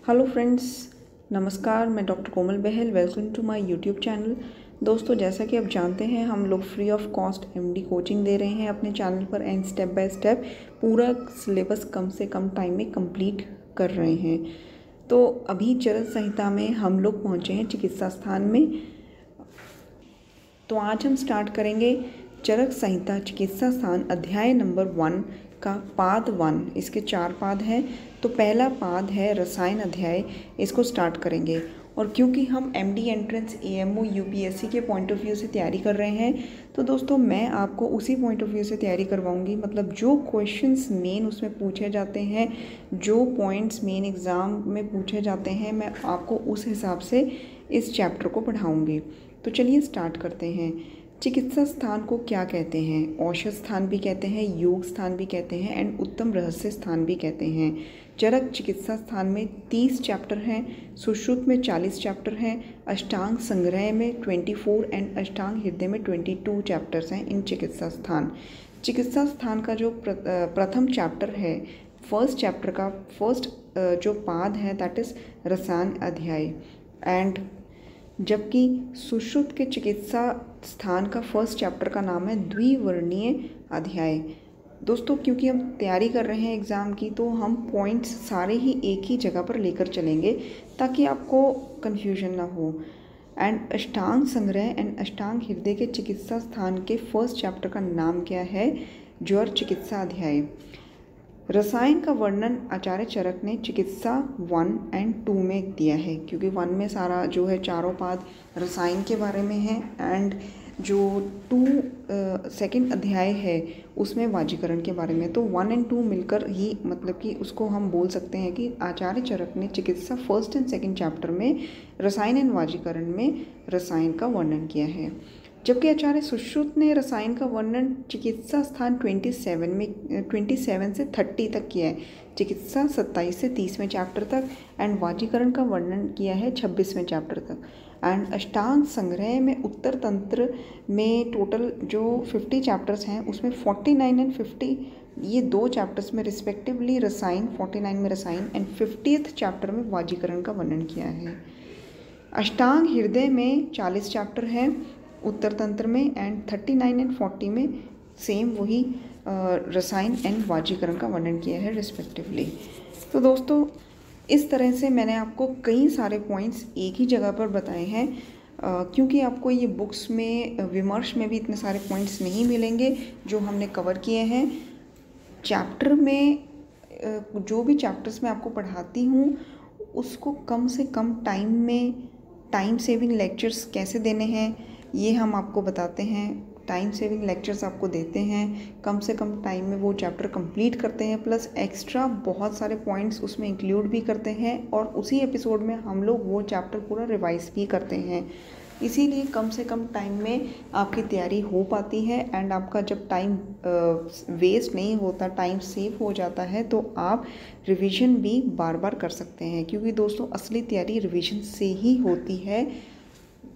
Hello friends, नमस्कार। मैं doctor Komal Bahl, welcome to my YouTube channel. दोस्तों, जैसा कि आप जानते हैं, हम लोग free of cost MD coaching दे रहे हैं अपने चैनल पर एंड स्टेप बाय स्टेप पूरा सिलेबस कम से कम टाइम में कंप्लीट कर रहे हैं। तो अभी चरक संहिता में हम लोग पहुँचे हैं चिकित्सा स्थान में। तो आज हम स्टार्ट करेंगे चरक संहिता चिकित्सा स्थान अध्याय नंबर 1 का पाद 1। इसके 4 पाद हैं। तो पहला पाद है रसायन अध्याय, इसको स्टार्ट करेंगे। और क्योंकि हम एमडी एंट्रेंस एएमओ यूपीएससी के पॉइंट ऑफ व्यू से तैयारी कर रहे हैं, तो दोस्तों मैं आपको उसी पॉइंट ऑफ व्यू से तैयारी करवाऊंगी। मतलब जो क्वेश्चंस मेन उसमें पूछे जाते हैं, जो पॉइंट्स मेन एग्ज़ाम में पूछे जाते हैं, मैं आपको उस हिसाब से इस चैप्टर को पढ़ाऊँगी। तो चलिए स्टार्ट करते हैं। चिकित्सा स्थान को क्या कहते हैं? औषध स्थान भी कहते हैं, योग स्थान भी कहते हैं एंड उत्तम रहस्य स्थान भी कहते हैं। चरक चिकित्सा स्थान में 30 चैप्टर हैं, सुश्रुत में 40 चैप्टर हैं, अष्टांग संग्रह में 24 एंड अष्टांग हृदय में 22 चैप्टर्स हैं इन चिकित्सा स्थान। चिकित्सा स्थान का जो प्रथम चैप्टर है, फर्स्ट चैप्टर का फर्स्ट जो पाद है दैट इज़ रसायन अध्याय। एंड जबकि सुश्रुत के चिकित्सा स्थान का फर्स्ट चैप्टर का नाम है द्विवर्णीय अध्याय। दोस्तों, क्योंकि हम तैयारी कर रहे हैं एग्ज़ाम की, तो हम पॉइंट्स सारे ही एक ही जगह पर लेकर चलेंगे ताकि आपको कन्फ्यूजन ना हो। एंड अष्टांग संग्रह एंड अष्टांग हृदय के चिकित्सा स्थान के फर्स्ट चैप्टर का नाम क्या है? ज्वर चिकित्सा अध्याय। रसायन का वर्णन आचार्य चरक ने चिकित्सा 1 एंड 2 में दिया है, क्योंकि 1 में सारा जो है चारों पाद रसायन के बारे में है एंड जो 2 सेकंड अध्याय है उसमें वाजीकरण के बारे में। तो 1 एंड 2 मिलकर ही मतलब कि उसको हम बोल सकते हैं कि आचार्य चरक ने चिकित्सा फर्स्ट एंड सेकंड चैप्टर में रसायन एंड वाजीकरण में रसायन का वर्णन किया है। जबकि आचार्य सुश्रुत ने रसायन का वर्णन चिकित्सा स्थान 27 से 30 तक किया है, चिकित्सा 27 से 30वें चैप्टर तक, एंड वाजीकरण का वर्णन किया है 26वें चैप्टर तक। एंड अष्टांग संग्रह में उत्तर तंत्र में टोटल जो 50 चैप्टर्स हैं उसमें 49 एंड 50 ये 2 चैप्टर्स में रिस्पेक्टिवली रसायन, 49 में रसायन एंड 50th चैप्टर में वाजीकरण का वर्णन किया है। अष्टांग हृदय में 40 चैप्टर हैं उत्तर तंत्र में एंड 39 एंड 40 में सेम वही रसायन एंड वाजीकरण का वर्णन किया है रिस्पेक्टिवली। तो दोस्तों, इस तरह से मैंने आपको कई सारे पॉइंट्स एक ही जगह पर बताए हैं, क्योंकि आपको ये बुक्स में विमर्श में भी इतने सारे पॉइंट्स नहीं मिलेंगे जो हमने कवर किए हैं। चैप्टर में जो भी चैप्टर्स मैं आपको पढ़ाती हूँ उसको कम से कम टाइम में टाइम सेविंग लेक्चर्स कैसे देने हैं ये हम आपको बताते हैं। टाइम सेविंग लेक्चर्स आपको देते हैं, कम से कम टाइम में वो चैप्टर कंप्लीट करते हैं, प्लस एक्स्ट्रा बहुत सारे पॉइंट्स उसमें इंक्लूड भी करते हैं और उसी एपिसोड में हम लोग वो चैप्टर पूरा रिवाइज भी करते हैं। इसीलिए कम से कम टाइम में आपकी तैयारी हो पाती है एंड आपका जब टाइम वेस्ट नहीं होता, टाइम सेव हो जाता है, तो आप रिवीजन भी बार बार कर सकते हैं। क्योंकि दोस्तों, असली तैयारी रिवीजन से ही होती है,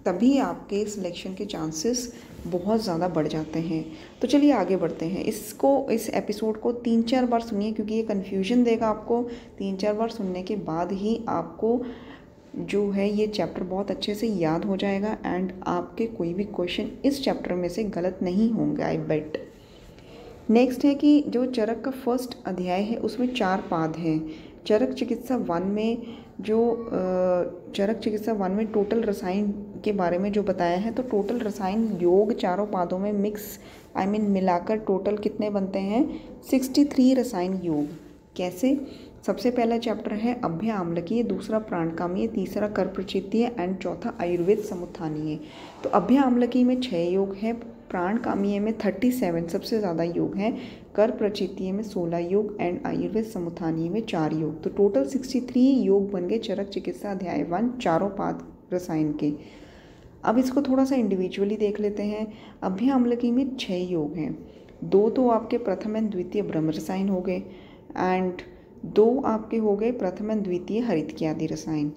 तभी आपके सिलेक्शन के चांसेस बहुत ज़्यादा बढ़ जाते हैं। तो चलिए आगे बढ़ते हैं। इस एपिसोड को 3-4 बार सुनिए, क्योंकि ये कन्फ्यूजन देगा आपको। 3-4 बार सुनने के बाद ही आपको जो है ये चैप्टर बहुत अच्छे से याद हो जाएगा एंड आपके कोई भी क्वेश्चन इस चैप्टर में से गलत नहीं होंगे, आई बेट। नेक्स्ट है कि जो चरक का फर्स्ट अध्याय है उसमें 4 पाद हैं। चरक चिकित्सा 1 में टोटल रसायन के बारे में जो बताया है, तो टोटल रसायन योग चारों पादों में मिलाकर टोटल कितने बनते हैं? 63 रसायन योग। कैसे? सबसे पहला चैप्टर है अभ्य आम्लकीय, दूसरा प्राणकामीय, तीसरा कर प्रचितीय एंड चौथा आयुर्वेद समुत्थानीय। तो अभ्य आम्लकीय में 6 योग है, प्राणकामीय में 37 सबसे ज़्यादा योग हैं, कर प्रचितीय में 16 योग एंड आयुर्वेद समुत्थानीय में 4 योग। तो टोटल 63 योग बन गए चरक चिकित्सा अध्याय 1 चारों पाद रसायन के। अब इसको थोड़ा सा इंडिविजुअली देख लेते हैं। अभ्य आम्लकीय में 6 योग हैं, 2 तो आपके प्रथम एंड द्वितीय ब्रह्म रसायन हो गए एंड 2 आपके हो गए प्रथम एंड द्वितीय हरितकी आदि रसायन।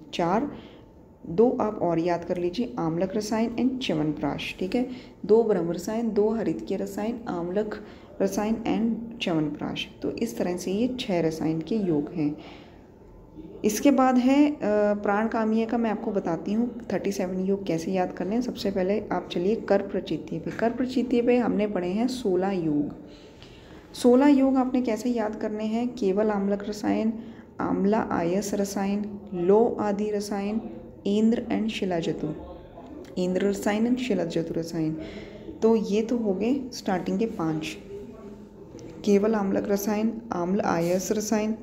2 आप और याद कर लीजिए, आम्लक रसायन एंड च्यवनप्राश। ठीक है, 2 ब्रह्म रसायन, 2 हरितकीय रसायन, आम्लक रसायन एंड च्यवनप्राश। तो इस तरह से ये 6 रसायन के योग हैं। इसके बाद है प्राणकामीय का मैं आपको बताती हूँ 37 योग कैसे याद करने हैं। सबसे पहले आप चलिए कर प्रचितीय पे। कर प्रचितीय पे हमने पढ़े हैं 16 योग। 16 योग आपने कैसे याद करने हैं? केवल आम्लक रसायन, आम्ला आयस रसायन, लौह आदि रसायन, इंद्र एंड शिलाजतु, इंद्र रसायन एंड शिलाजतु रसायन। तो ये तो हो गए स्टार्टिंग के 5। केवल आम्लक रसायन, आम्ल आयस रसायन,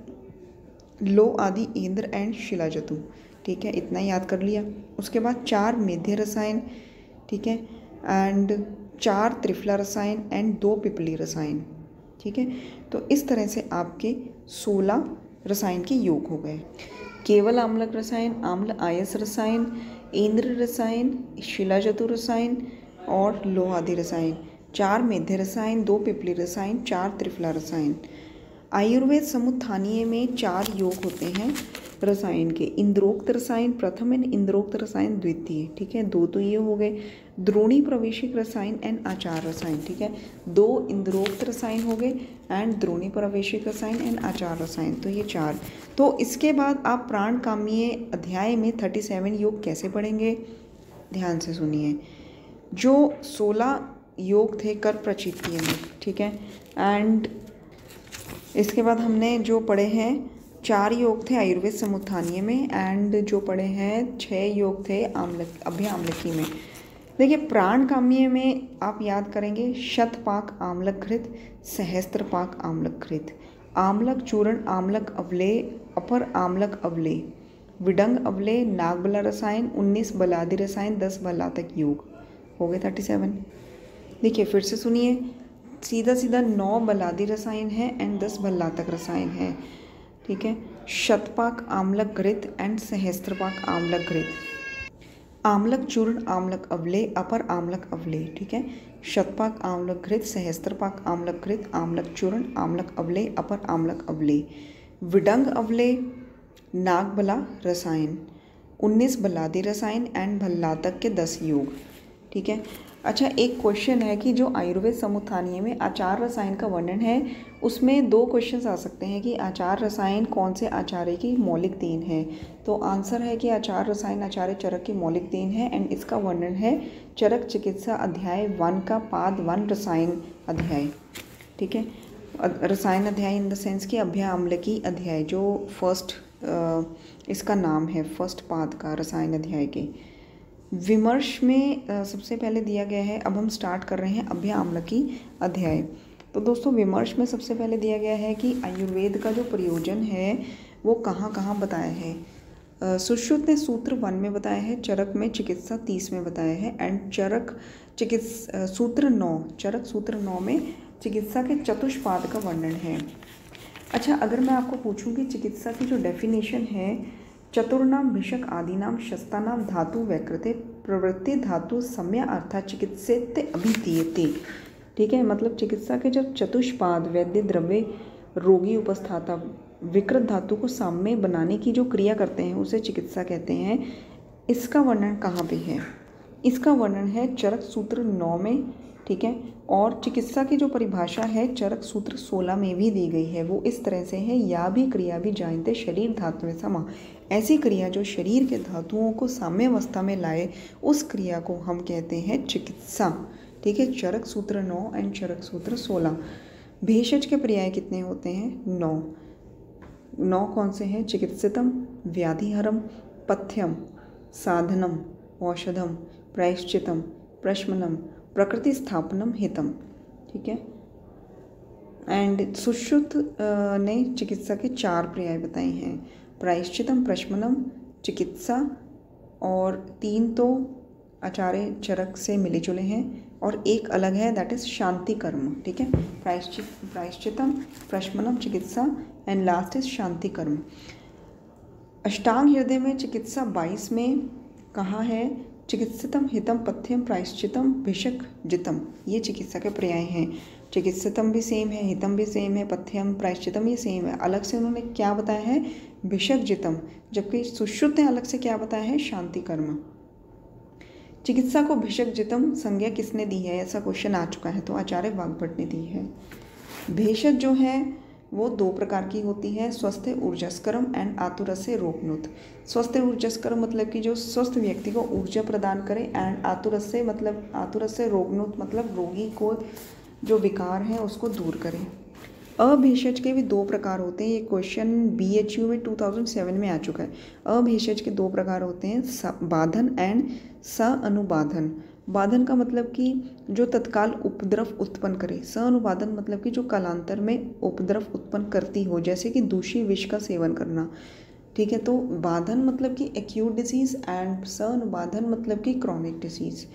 लौह आदि, इंद्र एंड शिलाजतु। ठीक है, इतना याद कर लिया। उसके बाद 4 मेध्य रसायन, ठीक है, एंड 4 त्रिफला रसायन एंड 2 पिपली रसायन। ठीक है, तो इस तरह से आपके 16 रसायन के योग हो गए। केवल आम्लक रसायन, आम्ल आयस रसायन, इंद्र रसायन, शिलाजतु रसायन और लौह आदि रसायन, 4 मेध्य रसायन, 2 पिपली रसायन, 4 त्रिफला रसायन। आयुर्वेद समुत्थानीय में 4 योग होते हैं रसायन के। इंद्रोक्त रसायन प्रथम एंड इंद्रोक्त रसायन द्वितीय। ठीक है, 2 तो ये हो गए। द्रोणी प्रवेशिक रसायन एंड आचार रसायन। ठीक है, 2 इंद्रोक्त रसायन हो गए एंड द्रोणी प्रवेशिक रसायन एंड आचार रसायन, तो ये 4। तो इसके बाद आप प्राणकामीय अध्याय में 37 योग कैसे पढ़ेंगे? ध्यान से सुनिए। जो 16 योग थे कर प्रचितीय में, ठीक है, एंड इसके बाद हमने जो पढ़े हैं 4 योग थे आयुर्वेद समुत्थानीय में, एंड जो पढ़े हैं 6 योग थे अभ्य आम्लकी में। देखिए, प्राणकामीय में आप याद करेंगे शतपाक आम्लक घृत, सहस्त्रपाक आम्लक घृत, आम्लक चूर्ण, आम्लक अवलेय, अपर आम्लक अवलेय, विडंग अवलेय, नागबला रसायन, 19 बलादि रसायन, 10 बलातक योग हो गए 37। देखिए फिर से सुनिए, सीधा सीधा 9 बलादि रसायन है एंड 10 बल्लातक रसायन है। ठीक है, शतपाक आम्लक घृत एंड सहस्त्रपाक आम्लक घृत, आम्लक चूर्ण, आम्लक अवलेय, अपर आम्लक अवलेय। ठीक है, शतपाक आम्लक घृत, सहस्त्रपाक आम्लक घृत, आम्लक चूर्ण, आम्लक अवलेय, अपर आम्लक अवलेय, विडंग अवलेय, नागबला रसायन, 19 बलादि रसायन एंड भल्लातक के 10 योग। ठीक है, अच्छा एक क्वेश्चन है कि जो आयुर्वेद समुत्थानीय में आचार रसायन का वर्णन है उसमें 2 क्वेश्चंस आ सकते हैं कि आचार रसायन कौन से आचार्य की मौलिक देन है। तो आंसर है कि आचार रसायन आचार्य चरक की मौलिक देन है एंड इसका वर्णन है चरक चिकित्सा अध्याय 1 का पाद 1 रसायन अध्याय। ठीक है, रसायन अध्याय इन द सेंस कि अभ्य आम्लकी अध्याय, जो फर्स्ट इसका नाम है, फर्स्ट पाद का रसायन अध्याय के। विमर्श में सबसे पहले दिया गया है। अब हम स्टार्ट कर रहे हैं अभ्य आम्लकी अध्याय। तो दोस्तों विमर्श में सबसे पहले दिया गया है कि आयुर्वेद का जो प्रयोजन है वो कहाँ कहाँ बताया है। सुश्रुत ने सूत्र 1 में बताया है, चरक में चिकित्सा 30 में बताया है एंड चरक सूत्र 9 में चिकित्सा के चतुष्पाद का वर्णन है। अच्छा, अगर मैं आपको पूछूं कि चिकित्सा की जो डेफिनेशन है, चतुर्नाम भिषक आदिनाम शस्तानाम धातु वैकृते प्रवृत्ति धातु सम्या अर्थात चिकित्सेत्य अभिधीयते। ठीक है, मतलब चिकित्सा के जब चतुष्पाद वैद्य द्रव्य रोगी उपस्थाता विकृत धातु को साम्य बनाने की जो क्रिया करते हैं उसे चिकित्सा कहते हैं। इसका वर्णन कहाँ पे है? इसका वर्णन है चरक सूत्र 9 में। ठीक है, और चिकित्सा की जो परिभाषा है चरक सूत्र 16 में भी दी गई है। वो इस तरह से है, या भी क्रिया भी जानते शरीर धातु में समा, ऐसी क्रिया जो शरीर के धातुओं को साम्य अवस्था में लाए उस क्रिया को हम कहते हैं चिकित्सा। ठीक है, चरक सूत्र 9 एंड चरक सूत्र 16। भेषज के पर्याय कितने होते हैं? 9 कौन से हैं? चिकित्सितम, व्याधिहरम, पथ्यम, साधनम, औषधम, प्रायश्चितम, प्रशमनम, प्रकृति स्थापनम, हितम। ठीक है, एंड सुश्रुत ने चिकित्सा के 4 पर्याय बताए हैं, प्रायश्चितम, प्रशमनम, चिकित्सा, और 3 तो आचार्य चरक से मिले जुले हैं और एक अलग है, दैट इज शांति कर्म। ठीक है, प्रायश्चितम, प्रशमनम, चिकित्सा एंड लास्ट इज शांति कर्म। अष्टांग हृदय में चिकित्सा 22 में कहाँ है? चिकित्सितम, हितम, पथ्यम, प्रायश्चितम, भिषक, जितम, ये चिकित्सा के पर्याय हैं। चिकित्सितम भी सेम है, हितम भी सेम है, पथ्यम, प्रायश्चितम ये सेम है। अलग से उन्होंने क्या बताया है? भिषक, जितम, जबकि सुश्रुत ने अलग से क्या बताया है? शांति कर्म। चिकित्सा को भिषक जितम संज्ञा किसने दी है? ऐसा क्वेश्चन आ चुका है, तो आचार्य वाग्भट ने दी है। भेषज जो है वो दो प्रकार की होती है, स्वस्थ ऊर्जस्करम एंड आतुरस्य रोगनुत। स्वस्थ ऊर्जस्करम मतलब कि जो स्वस्थ व्यक्ति को ऊर्जा प्रदान करे, एंड आतुरस्य रोगनुत मतलब रोगी को जो विकार है उसको दूर करे। अभेषज के भी दो प्रकार होते हैं, ये क्वेश्चन BHU में 2007 में आ चुका है। अभेषज के दो प्रकार होते हैं, बाधन एंड सअनुबाधन। बाधन का मतलब कि जो तत्काल उपद्रव उत्पन्न करे, सअनुबाधन मतलब कि जो कालांतर में उपद्रव उत्पन्न करती हो, जैसे कि दूषी विष का सेवन करना। ठीक है, तो बाधन मतलब कि एक्यूट डिसीज़ एंड सअनुबाधन मतलब कि क्रॉनिक डिसीज़।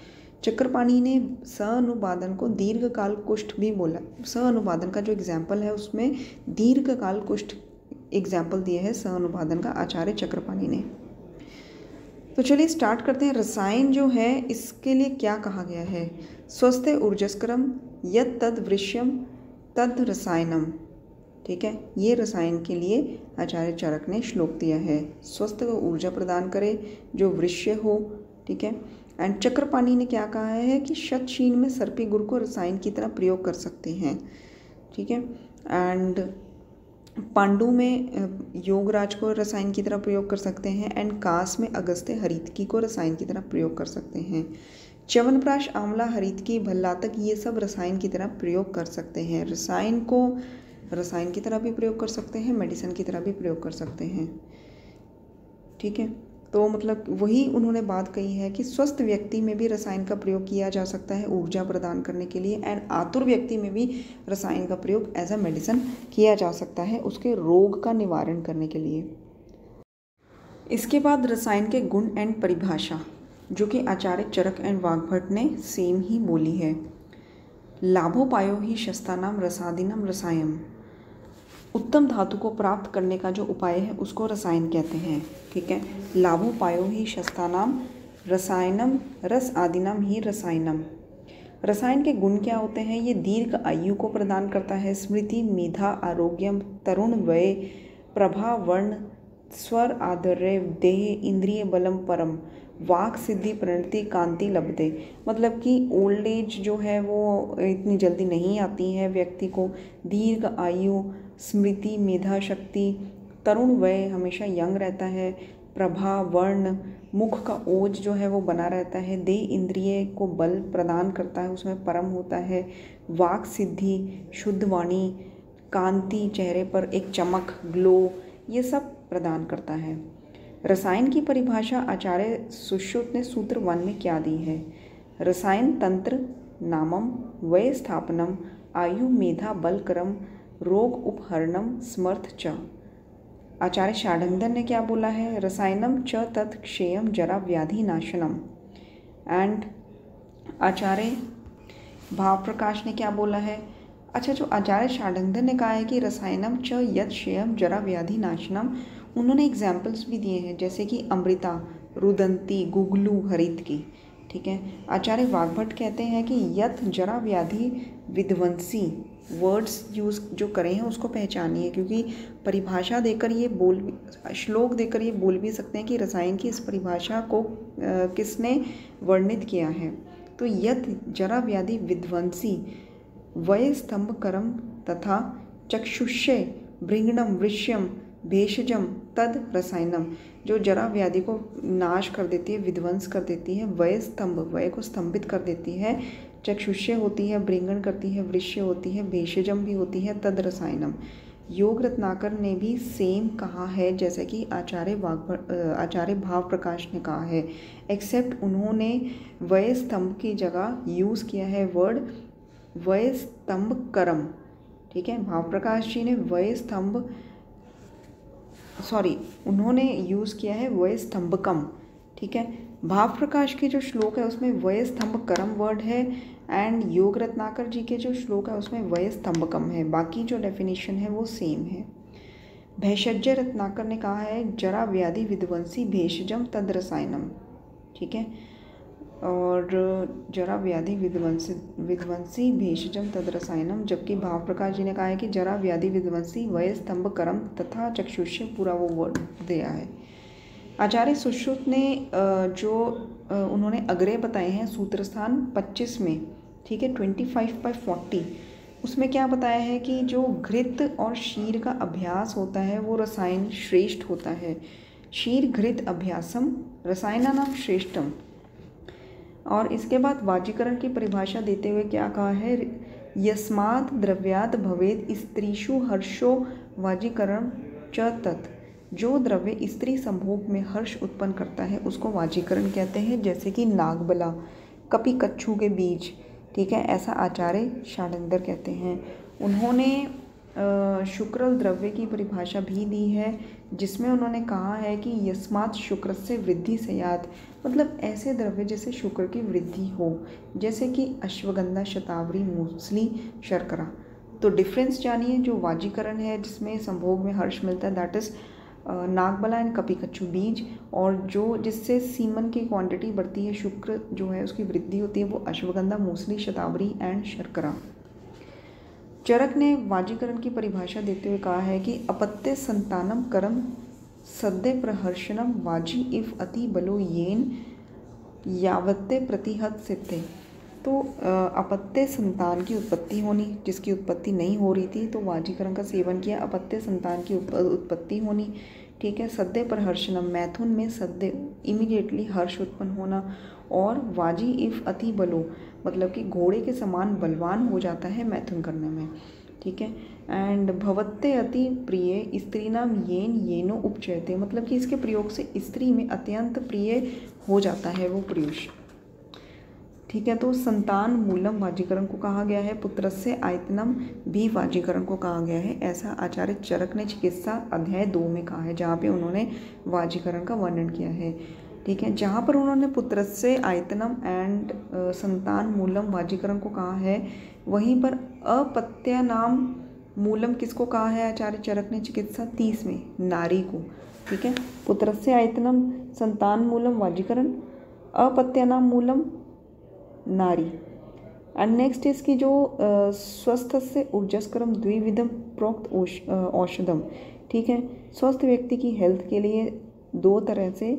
चक्रपाणी ने सअनुबाधन को दीर्घकाल कुष्ठ भी बोला। सअनुबाधन का जो एग्जाम्पल है उसमें दीर्घकाल कुष्ठ एग्जाम्पल दिया है सअनुबाधन का आचार्य चक्रपाणी ने। तो चलिए स्टार्ट करते हैं। रसायन जो है इसके लिए क्या कहा गया है, स्वस्थ ऊर्जस्करम यत् तद वृश्यम तद रसायनम। ठीक है, ये रसायन के लिए आचार्य चरक ने श्लोक दिया है। स्वस्थ को ऊर्जा प्रदान करे, जो वृश्य हो। ठीक है, एंड चक्रपाणी ने क्या कहा है कि शतशीन में सर्पी गुड़ को रसायन की तरह प्रयोग कर सकते हैं। ठीक है, एंड पांडु में योगराज को रसायन की तरह प्रयोग कर सकते हैं, एंड कास में अगस्त्य हरितकी को रसायन की तरह प्रयोग कर सकते हैं। च्यवनप्राश, आंवला, हरितकी, भल्लातक ये सब रसायन की तरह प्रयोग कर सकते हैं। रसायन को रसायन की तरह भी प्रयोग कर सकते हैं, मेडिसिन की तरह भी प्रयोग कर सकते हैं। ठीक है, तो मतलब वही उन्होंने बात कही है कि स्वस्थ व्यक्ति में भी रसायन का प्रयोग किया जा सकता है ऊर्जा प्रदान करने के लिए, एंड आतुर व्यक्ति में भी रसायन का प्रयोग एज अ मेडिसिन किया जा सकता है उसके रोग का निवारण करने के लिए। इसके बाद रसायन के गुण एंड परिभाषा, जो कि आचार्य चरक एंड वाग्भट ने सेम ही बोली है। लाभोपायो ही शस्तानाम रसादिनम रसायम। उत्तम धातु को प्राप्त करने का जो उपाय है उसको रसायन कहते हैं। ठीक है, लाभोपायो ही शस्तानाम रसायनम रस आदिनाम ही रसायनम। रसायन के गुण क्या होते हैं, ये दीर्घ आयु को प्रदान करता है, स्मृति, मेधा, आरोग्यम, तरुण वय, प्रभा, वर्ण, स्वर, आदर्य, देह, इंद्रिय बलम, परम, वाक सिद्धि, प्रणति, कांति लभते। मतलब कि ओल्ड एज जो है वो इतनी जल्दी नहीं आती है व्यक्ति को, दीर्घ आयु, स्मृति, मेधा शक्ति, तरुण वय हमेशा यंग रहता है, प्रभा, वर्ण, मुख का ओज जो है वो बना रहता है, देह इंद्रिय को बल प्रदान करता है, उसमें परम होता है, वाक सिद्धि, शुद्ध वाणी, कांति, चेहरे पर एक चमक, ग्लो, ये सब प्रदान करता है। रसायन की परिभाषा आचार्य सुश्रुत ने सूत्र 1 में क्या दी है, रसायन तंत्र नामम वय स्थापनम आयु मेधा बल करम रोग उपहरणम समर्थ च। आचार्य षाढंगधर ने क्या बोला है, रसायनम च तत् क्षेयम जरा व्याधि नाशनम। एंड आचार्य भाव प्रकाश ने क्या बोला है, अच्छा जो आचार्य षाढंगधर ने कहा है कि रसायनम च यत् क्षेयम जरा व्याधि नाशनम, उन्होंने एग्जाम्पल्स भी दिए हैं जैसे कि अमृता, रुदंती, गुगलू, हरितकी। ठीक है, आचार्य वाग्भट कहते हैं कि यत् जरा व्याधि विध्वंसी, वर्ड्स यूज़ जो करे हैं उसको पहचानिए, क्योंकि परिभाषा देकर ये श्लोक देकर ये बोल भी सकते हैं कि रसायन की इस परिभाषा को किसने वर्णित किया है। तो यत् जरा व्याधि विध्वंसी वय स्तंभकरम तथा चक्षुष्य भृंगणम वृश्यम भेषजम तद रसायनम, जो जरा व्याधि को नाश कर देती है, विध्वंस कर देती है, वय स्तंभ वय को स्तंभित कर देती है, चक्षुष्य होती है, भृंगण करती है, वृश्य होती है, भेषजम भी होती है, तद रसायनम। योग रत्नाकर ने भी सेम कहा है जैसे कि आचार्य भाव प्रकाश ने कहा है, एक्सेप्ट उन्होंने वय स्तंभ की जगह यूज़ किया है वर्ड वय स्तंभ करम। ठीक है, भाव प्रकाश जी ने उन्होंने यूज़ किया है वय स्तंभकम। ठीक है, भाव प्रकाश के जो श्लोक है उसमें वय स्तंभ करम वर्ड है, एंड योग रत्नाकर जी के जो श्लोक है उसमें वय स्तंभकम है, बाकी जो डेफिनेशन है वो सेम है। भेषज रत्नाकर ने कहा है जरा व्याधि विध्वंसी भेषजम तद रसायनम। ठीक है, और जरा व्याधि विध्वंसी भेषजम तद रसायनम, जबकि भाव प्रकाश जी ने कहा है कि जरा व्याधि विध्वंसी वय स्तंभ करम तथा चक्षुष्य, पूरा वो वर्ड दिया है। आचार्य सुश्रुत ने उन्होंने अग्रय बताए हैं सूत्रस्थान 25 में। ठीक है, 25/40 उसमें क्या बताया है कि जो घृत और क्षीर का अभ्यास होता है वो रसायन श्रेष्ठ होता है। क्षीर घृत अभ्यासम रसायनानाम श्रेष्ठम। और इसके बाद वाजीकरण की परिभाषा देते हुए क्या कहा है, यस्मात् द्रव्यात् भवेत् स्त्रीषु हर्षो वाजीकरण च तत्। जो द्रव्य स्त्री संभोग में हर्ष उत्पन्न करता है उसको वाजीकरण कहते हैं, जैसे कि नागबला, कपिकच्छु के बीज, ठीक है, ऐसा आचार्य षडानंद कहते हैं। उन्होंने शुक्रल द्रव्य की परिभाषा भी दी है, जिसमें उन्होंने कहा है कि यस्मात् शुक्र से वृद्धि स्यात्, मतलब ऐसे द्रव्य जैसे शुक्र की वृद्धि हो, जैसे कि अश्वगंधा, शतावरी, मूसली, शर्करा। तो डिफरेंस जानिए, जो वाजीकरण है जिसमें संभोग में हर्ष मिलता है दैट इज नागबला एंड कपिकच्छु बीज, और जो जिससे सीमन की क्वांटिटी बढ़ती है, शुक्र जो है उसकी वृद्धि होती है, वो अश्वगंधा, मूसली, शतावरी एंड शर्करा। चरक ने वाजीकरण की परिभाषा देते हुए कहा है कि अपत्य संतानम करम सद्य प्रहर्षणम वाजी इफ अति बलो येन यावत्ते प्रतिहत सिद्धे। तो अपत्य संतान की उत्पत्ति होनी, जिसकी उत्पत्ति नहीं हो रही थी तो वाजीकरण का सेवन किया, अपत्य संतान की उत्पत्ति होनी, ठीक है। सद्य प्रहर्षणम, मैथुन में सद्य इमीडिएटली हर्ष उत्पन्न होना, और वाजी इफ अति बलो, मतलब कि घोड़े के समान बलवान हो जाता है मैथुन करने में, ठीक है। एंड भवत्ते अति प्रिय स्त्री नाम येन येनो उपचयते, मतलब कि इसके प्रयोग से स्त्री में अत्यंत प्रिय हो जाता है वो पुरुष, ठीक है। तो संतान मूलम वाजीकरण को कहा गया है, पुत्रस्य आयतनम भी वाजीकरण को कहा गया है, ऐसा आचार्य चरक ने चिकित्सा अध्याय 2 में कहा है, जहाँ पे उन्होंने वाजीकरण का वर्णन किया है, ठीक है। जहाँ पर उन्होंने पुत्रस्य आयतनम एंड संतान मूलम वाजीकरण को कहा है, वहीं पर अपत्यानाम मूलम किसको कहा है आचार्य चरक ने चिकित्सा 30 में, नारी को, ठीक है। पुत्रस्य आयतनम संतान मूलम वाजीकरण, अपत्यानाम मूलम नारी। एंड नेक्स्ट इसकी जो स्वस्थ से ऊर्जस्करम द्विविधम प्रोक्त औषधम, ठीक है। स्वस्थ व्यक्ति की हेल्थ के लिए 2 तरह से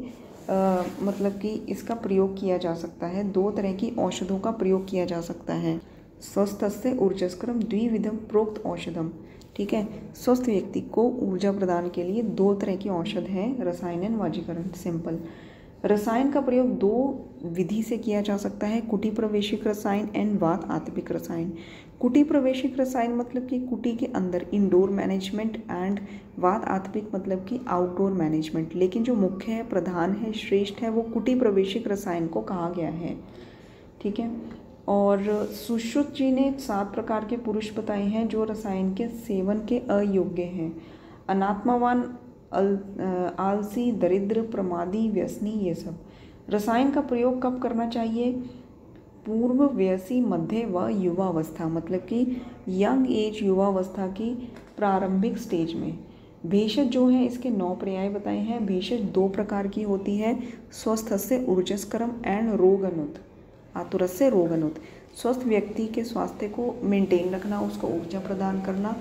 मतलब कि इसका प्रयोग किया जा सकता है, 2 तरह की औषधों का प्रयोग किया जा सकता है। स्वस्थ से ऊर्जस्करम द्विविधम प्रोक्त औषधम, ठीक है। स्वस्थ व्यक्ति को ऊर्जा प्रदान के लिए 2 तरह की औषध हैं, रसायन एंड वाजीकरण। सिंपल। रसायन का प्रयोग 2 विधि से किया जा सकता है, कुटी प्रवेशिक रसायन एंड वात आत्मिक रसायन। कुटी प्रवेशिक रसायन मतलब कि कुटी के अंदर इंडोर मैनेजमेंट, एंड वात आत्मिक मतलब कि आउटडोर मैनेजमेंट, लेकिन जो मुख्य है, प्रधान है, श्रेष्ठ है, वो कुटी प्रवेशिक रसायन को कहा गया है, ठीक है। और सुश्रुत जी ने 7 प्रकार के पुरुष बताए हैं जो रसायन के सेवन के अयोग्य हैं। अनात्मावान, आलसी, दरिद्र, प्रमादी, व्यसनी, ये सब। रसायन का प्रयोग कब करना चाहिए, पूर्व वयसी, मध्य व युवावस्था, मतलब कि यंग एज, युवावस्था की प्रारंभिक स्टेज में। भेषज जो है इसके 9 पर्याय बताए हैं। भेषज 2 प्रकार की होती है, स्वस्थस्य ऊर्जस्करम एंड रोगनुत, आतुरस्य रोगनुत। स्वस्थ व्यक्ति के स्वास्थ्य को मेंटेन रखना, उसको ऊर्जा प्रदान करना,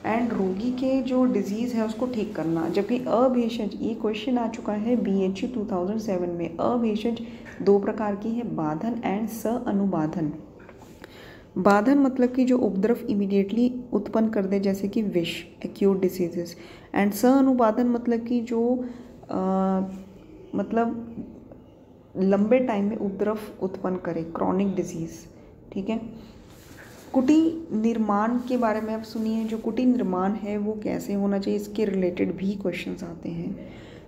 एंड रोगी के जो डिजीज़ है उसको ठीक करना। जबकि अभेषज, ये क्वेश्चन आ चुका है BHU 2007 में। अभेषज 2 प्रकार की है, बाधन एंड स अनुबाधन। बाधन मतलब कि जो उपद्रव इमीडिएटली उत्पन्न कर दे, जैसे कि विष, एक्यूट डिसीजेस। एंड स अनुबाधन मतलब कि जो मतलब लंबे टाइम में उपद्रव उत्पन्न करे, क्रॉनिक डिजीज, ठीक है। कुटी निर्माण के बारे में आप सुनिए, जो कुटी निर्माण है वो कैसे होना चाहिए, इसके रिलेटेड भी क्वेश्चंस आते हैं।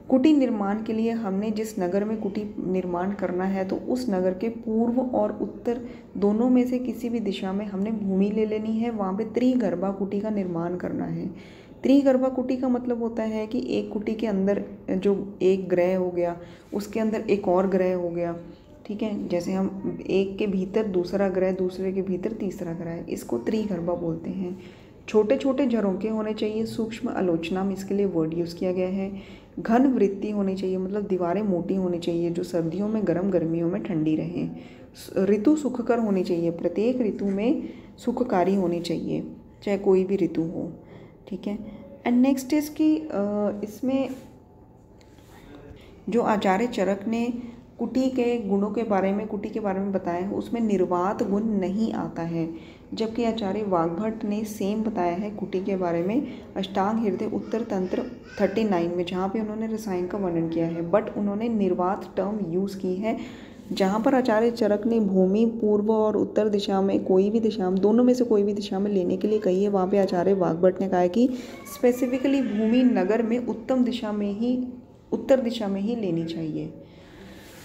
कुटी निर्माण के लिए हमने जिस नगर में कुटी निर्माण करना है तो उस नगर के पूर्व और उत्तर दोनों में से किसी भी दिशा में हमने भूमि ले लेनी है, वहाँ पे त्रिगर्भा कुटी का निर्माण करना है। त्रिगर्भा कुटी का मतलब होता है कि एक कुटी के अंदर जो एक ग्रह हो गया, उसके अंदर एक और ग्रह हो गया, ठीक है। जैसे हम एक के भीतर दूसरा ग्रह, दूसरे के भीतर तीसरा ग्रह, इसको त्रिगर्भा बोलते हैं। छोटे छोटे झरोखे होने चाहिए, सूक्ष्म आलोचना में इसके लिए वर्ड यूज़ किया गया है। घन वृत्ति होनी चाहिए, मतलब दीवारें मोटी होनी चाहिए जो सर्दियों में गर्म, गर्मियों में ठंडी रहें। ऋतु सुखकर होनी चाहिए, प्रत्येक ऋतु में सुखकारी होनी चाहिए, चाहे कोई भी ऋतु हो, ठीक है। एंड नेक्स्ट इज कि इसमें जो आचार्य चरक ने कुटी के गुणों के बारे में, कुटी के बारे में बताया है, उसमें निर्वात गुण नहीं आता है, जबकि आचार्य वाग्भट ने सेम बताया है कुटी के बारे में अष्टांग हृदय उत्तर तंत्र 39 में, जहाँ पे उन्होंने रसायन का वर्णन किया है, बट उन्होंने निर्वात टर्म यूज़ की है। जहाँ पर आचार्य चरक ने भूमि पूर्व और उत्तर दिशा में, कोई भी दिशा में, दोनों में से कोई भी दिशा में लेने के लिए कही है, वहाँ पे आचार्य वाग्भट ने कहा है कि स्पेसिफिकली भूमि नगर में उत्तर दिशा में ही लेनी चाहिए।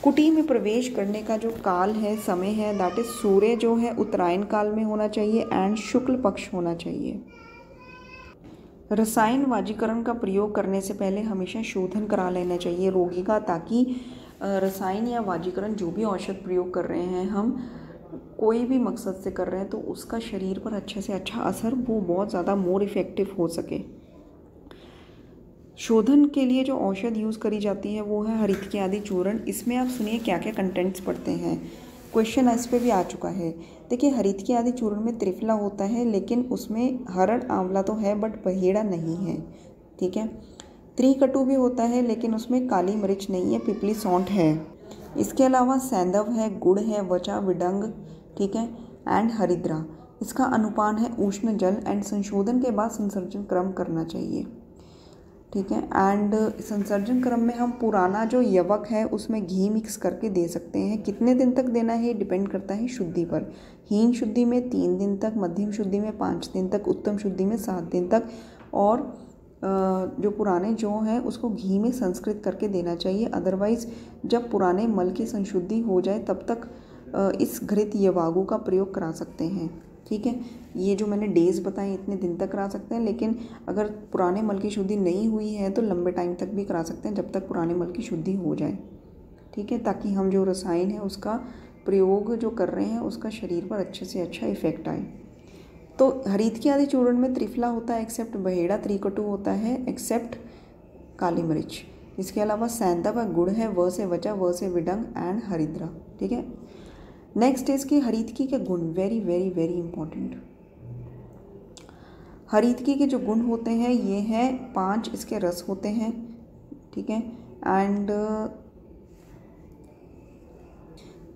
कुटी में प्रवेश करने का जो काल है, समय है, दैट इज सूर्य जो है उत्तरायण काल में होना चाहिए एंड शुक्ल पक्ष होना चाहिए। रसायन वाजीकरण का प्रयोग करने से पहले हमेशा शोधन करा लेना चाहिए रोगी का, ताकि रसायन या वाजीकरण जो भी औषध प्रयोग कर रहे हैं हम कोई भी मकसद से कर रहे हैं तो उसका शरीर पर अच्छे से अच्छा असर, वो बहुत ज़्यादा मोर इफ़ेक्टिव हो सके। शोधन के लिए जो औषध यूज़ करी जाती है वो है हरितकी आदि चूर्ण। इसमें आप सुनिए क्या क्या कंटेंट्स पढ़ते हैं, क्वेश्चन इस पे भी आ चुका है। देखिए हरितकी आदि चूर्ण में त्रिफला होता है, लेकिन उसमें हरड़ आंवला तो है बट बहेड़ा नहीं है, ठीक है। त्रिकटु भी होता है लेकिन उसमें काली मिर्च नहीं है, पिपली सौंठ है। इसके अलावा सैंधव है, गुड़ है, वचा, विडंग, ठीक है, एंड हरिद्रा। इसका अनुपान है उष्ण जल एंड संशोधन के बाद संसर्जन क्रम करना चाहिए, ठीक है। एंड संसर्जन क्रम में हम पुराना जो यवक है उसमें घी मिक्स करके दे सकते हैं। कितने दिन तक देना है डिपेंड करता है शुद्धि पर। हीन शुद्धि में 3 दिन तक, मध्यम शुद्धि में 5 दिन तक, उत्तम शुद्धि में 7 दिन तक, और जो पुराने जौ हैं उसको घी में संस्कृत करके देना चाहिए। अदरवाइज़ जब पुराने मल की संशुद्धि हो जाए तब तक इस घृत यवागु का प्रयोग करा सकते हैं, ठीक है। ये जो मैंने डेज़ बताए इतने दिन तक करा सकते हैं, लेकिन अगर पुराने मल की शुद्धि नहीं हुई है तो लंबे टाइम तक भी करा सकते हैं, जब तक पुराने मल की शुद्धि हो जाए, ठीक है, ताकि हम जो रसायन है उसका प्रयोग जो कर रहे हैं उसका शरीर पर अच्छे से अच्छा इफेक्ट आए। तो हरितकी आदि चूर्ण में त्रिफला होता है एक्सेप्ट बहेड़ा, त्रिकटु होता है एक्सेप्ट काली मिर्च। इसके अलावा सैंधव है, गुड़ है, व से वचा, व से विडंग एंड हरिद्रा, ठीक है। नेक्स्ट इज कि हरितकी के गुण, वेरी वेरी वेरी इंपॉर्टेंट। हरितकी के जो गुण होते हैं ये हैं 5 इसके रस होते हैं, ठीक है। एंड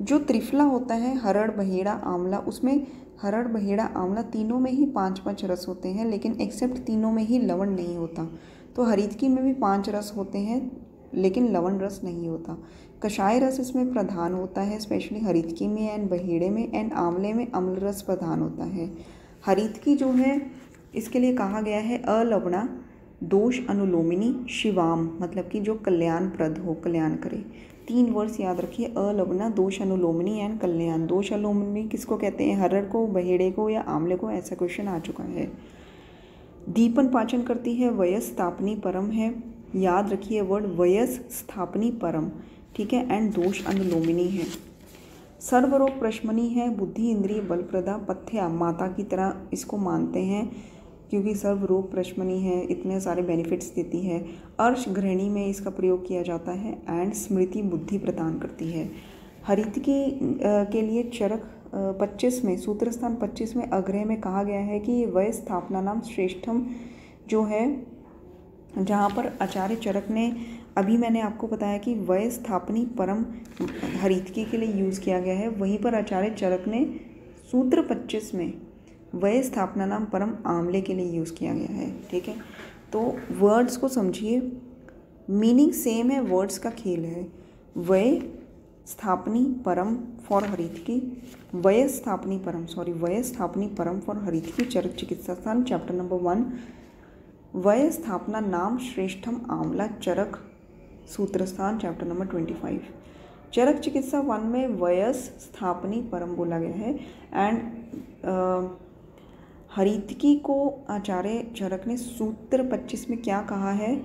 जो त्रिफला होता है हरड़, बहेड़ा, आंवला, उसमें हरड़, बहेड़ा, आंवला तीनों में ही 5-5 रस होते हैं, लेकिन एक्सेप्ट तीनों में ही लवण नहीं होता। तो हरितकी में भी 5 रस होते हैं लेकिन लवण रस नहीं होता। कषाय रस इसमें प्रधान होता है, स्पेशली हरितकी में एंड बहेड़े में, एंड आंवले में अम्ल रस प्रधान होता है। हरितकी जो है इसके लिए कहा गया है अलवणा दोष अनुलोमिनी शिवाम, मतलब कि जो कल्याणप्रद हो, कल्याण करे। 3 वर्ड्स याद रखिए, अलवणा, दोष अनुलोमिनी एंड कल्याण। दोष अनुलोमिनी किसको कहते हैं, हरड़ को, बहेड़े को या आंवले को, ऐसा क्वेश्चन आ चुका है। दीपन पाचन करती है, वयस स्थापनी परम है, याद रखिए वर्ड वयस स्थापनी परम, ठीक है, एंड दोष अनुलोमिनी है। सर्वरोग प्रशमनी है, बुद्धि इंद्रिय बलप्रदा, पथ्या माता की तरह इसको मानते हैं क्योंकि सर्वरोग प्रशमनी है, इतने सारे बेनिफिट्स देती है। अर्श ग्रहणी में इसका प्रयोग किया जाता है एंड स्मृति बुद्धि प्रदान करती है। हरितकी के लिए चरक 25 में, सूत्र स्थान 25 में अग्रह में कहा गया है कि वय स्थापना नाम श्रेष्ठम जो है, जहाँ पर आचार्य चरक ने, अभी मैंने आपको बताया कि वय स्थापनी परम हरितकी के लिए यूज़ किया गया है, वहीं पर आचार्य चरक ने सूत्र 25 में वय स्थापना नाम परम आंवले के लिए यूज़ किया गया है, ठीक है। तो वर्ड्स को समझिए, मीनिंग सेम है, वर्ड्स का खेल है। वय स्थापनी परम फॉर हरितकी, वय स्थापनी परम फॉर हरितकी, चरक चिकित्सा स्थान चैप्टर नंबर 1। वय स्थापना नाम श्रेष्ठम आंवला, चरक सूत्र स्थान चैप्टर नंबर 25। चरक चिकित्सा 1 में वयस स्थापनी परम बोला गया है। एंड हरितकी को आचार्य चरक ने सूत्र 25 में क्या कहा है,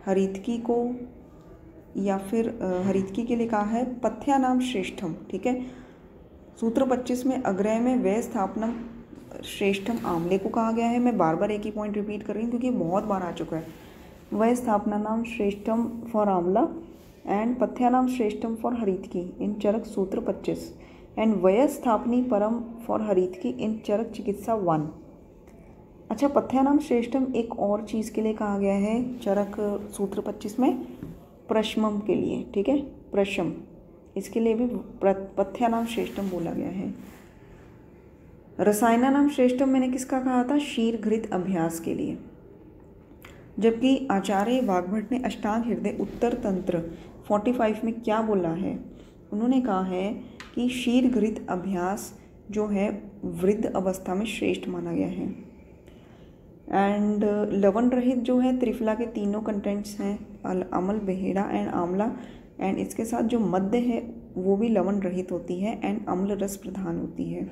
हरितकी को या फिर हरितकी के लिए कहा है पथ्या नाम श्रेष्ठम, ठीक है। सूत्र 25 में अग्रह में वय स्थापनम श्रेष्ठम आंवले को कहा गया है। मैं बार बार एक ही पॉइंट रिपीट कर रही हूँ क्योंकि बहुत बार आ चुका है। वय स्थापना नाम श्रेष्ठम फॉर आंवला एंड पथ्या नाम श्रेष्ठम फॉर हरितकी इन चरक सूत्र 25 एंड वय स्थापनी परम फॉर हरितकी इन चरक चिकित्सा 1। अच्छा, पथ्या नाम श्रेष्ठम एक और चीज़ के लिए कहा गया है चरक सूत्र 25 में, प्रशमम के लिए, ठीक है, प्रशम, इसके लिए भी पथ्यानाम श्रेष्ठम बोला गया है। रसायनानाम श्रेष्ठम मैंने किसका कहा था? शीघ्रघृत अभ्यास के लिए। जबकि आचार्य वाग्भट ने अष्टांग हृदय उत्तर तंत्र 45 में क्या बोला है? उन्होंने कहा है कि शीघ्रघृत अभ्यास जो है वृद्ध अवस्था में श्रेष्ठ माना गया है। एंड लवण रहित जो है त्रिफला के तीनों कंटेंट्स हैं, अमल, बेहेड़ा एंड आंवला, एंड इसके साथ जो मध्य है वो भी लवण रहित होती है एंड अम्ल रस प्रधान होती है।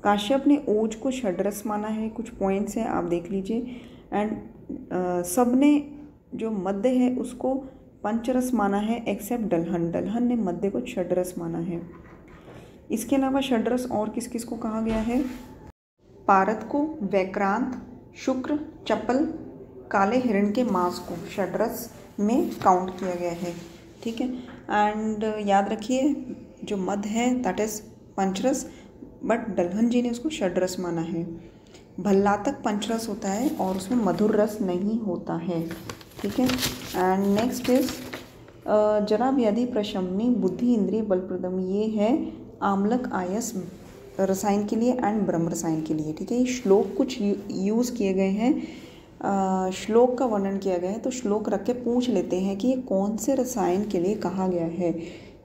काश्यप ने ओज को षड्रस माना है, कुछ पॉइंट्स हैं आप देख लीजिए। एंड सब ने जो मध्य है उसको पंचरस माना है एक्सेप्ट दलहन। दलहन ने मध्य को षड्रस माना है। इसके अलावा षड्रस और किस किस को कहा गया है? पारद को, वैक्रांत, शुक्र, चपल, काले हिरण के मांस को षड्रस में काउंट किया गया है। ठीक है। एंड याद रखिए जो मध्य है दैट इज पंचरस, बट दलहन जी ने उसको षड्रस माना है। भल्लातक पंचरस होता है और उसमें मधुर रस नहीं होता है। ठीक है। एंड नेक्स्ट इज जरा व्याधि प्रशमनी बुद्धि इंद्रिय बलप्रदम, ये है आम्लक आयस रसायन के लिए एंड ब्रह्म रसायन के लिए। ठीक है। ये श्लोक कुछ यूज़ किए गए हैं, श्लोक का वर्णन किया गया है, तो श्लोक रख के पूछ लेते हैं कि ये कौन से रसायन के लिए कहा गया है।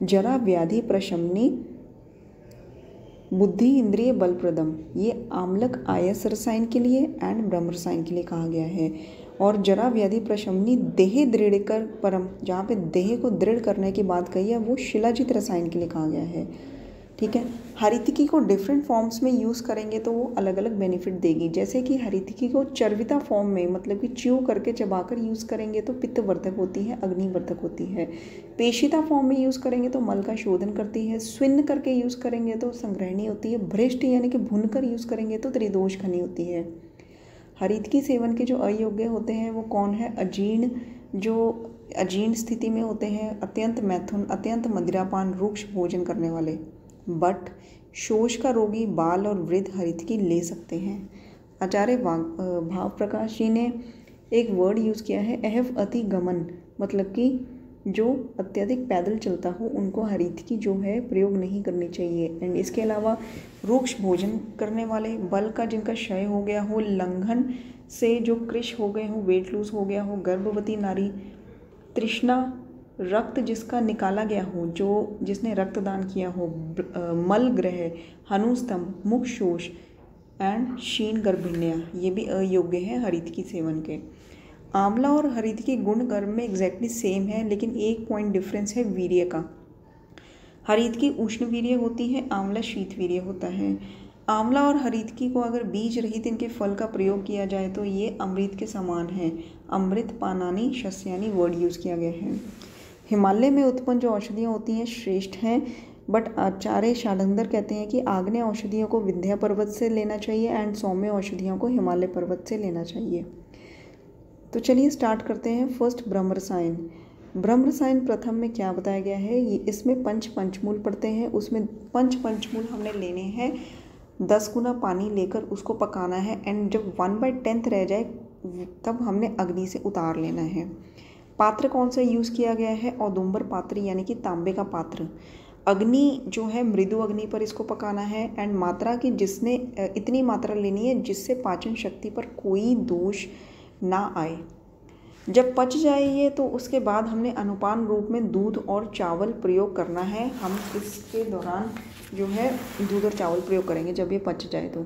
जरा व्याधि प्रशमनी बुद्धि इंद्रिय बलप्रदम, ये आम्लक आयस रसायन के लिए एंड ब्रह्म रसायन के लिए कहा गया है। और जरा व्याधि प्रशमनी देह दृढ़ कर परम, जहाँ पे देह को दृढ़ करने की बात कही है वो शिलाजित रसायन के लिए कहा गया है। ठीक है। हरितिकी को डिफरेंट फॉर्म्स में यूज़ करेंगे तो वो अलग अलग बेनिफिट देगी। जैसे कि हरितिकी को चर्विता फॉर्म में, मतलब कि च्यू करके चबाकर यूज़ करेंगे तो पित्तवर्धक होती है, अग्निवर्धक होती है। पेशिता फॉर्म में यूज़ करेंगे तो मल का शोधन करती है। स्विन्न करके यूज़ करेंगे तो संग्रहणी होती है। भ्रष्ट यानी कि भुनकर यूज़ करेंगे तो त्रिदोष खनी होती है। हरितिकी सेवन के जो अयोग्य होते हैं वो कौन है? अजीर्ण, जो अजीर्ण स्थिति में होते हैं, अत्यंत मैथुन, अत्यंत मदिरापान, रुक्ष भोजन करने वाले। बट शोष का रोगी, बाल और वृद्ध हरितिकी ले सकते हैं। आचार्य भाव प्रकाश जी ने एक वर्ड यूज़ किया है अहव अति गमन, मतलब कि जो अत्यधिक पैदल चलता हो उनको हरितिकी जो है प्रयोग नहीं करनी चाहिए। एंड इसके अलावा रुक्ष भोजन करने वाले, बल का जिनका क्षय हो गया हो, लंघन से जो कृश हो गए हो, वेट लूज हो गया हो, गर्भवती नारी, तृष्णा, रक्त जिसका निकाला गया हो, जो जिसने रक्तदान किया हो, मल ग्रह, हनुस्तंभ, मुख शोष एंड क्षीण गर्भिण्या, ये भी अयोग्य है हरितिकी सेवन के। आंवला और हरितिकी गुण कर्म में एग्जैक्टली सेम है, लेकिन एक पॉइंट डिफरेंस है वीर्य का। हरितिकी उष्ण वीर्य होती है, आंवला शीत वीर्य होता है। आंवला और हरितिकी को अगर बीज रहित इनके फल का प्रयोग किया जाए तो ये अमृत के समान है। अमृत पानानी शस्यानी वर्ड यूज़ किया गया है। हिमालय में उत्पन्न जो औषधियाँ होती हैं श्रेष्ठ हैं, बट आचार्य शालंदर कहते हैं कि आग्नेय औषधियों को विंध्य पर्वत से लेना चाहिए एंड सौम्य औषधियों को हिमालय पर्वत से लेना चाहिए। तो चलिए स्टार्ट करते हैं। फर्स्ट ब्रह्म रसायन। ब्रह्म रसायन प्रथम में क्या बताया गया है? ये इसमें पंचमूल पड़ते हैं। उसमें पंचमूल हमने लेने हैं, 10 गुना पानी लेकर उसको पकाना है एंड जब 1/10 रह जाए तब हमने अग्नि से उतार लेना है। पात्र कौन सा यूज़ किया गया है? औदुंबर पात्र यानी कि तांबे का पात्र। अग्नि जो है मृदु अग्नि पर इसको पकाना है एंड मात्रा की जिसने इतनी मात्रा लेनी है जिससे पाचन शक्ति पर कोई दोष ना आए। जब पच जाए ये तो उसके बाद हमने अनुपान रूप में दूध और चावल प्रयोग करना है। हम इसके दौरान जो है दूध और चावल प्रयोग करेंगे जब ये पच जाए तो।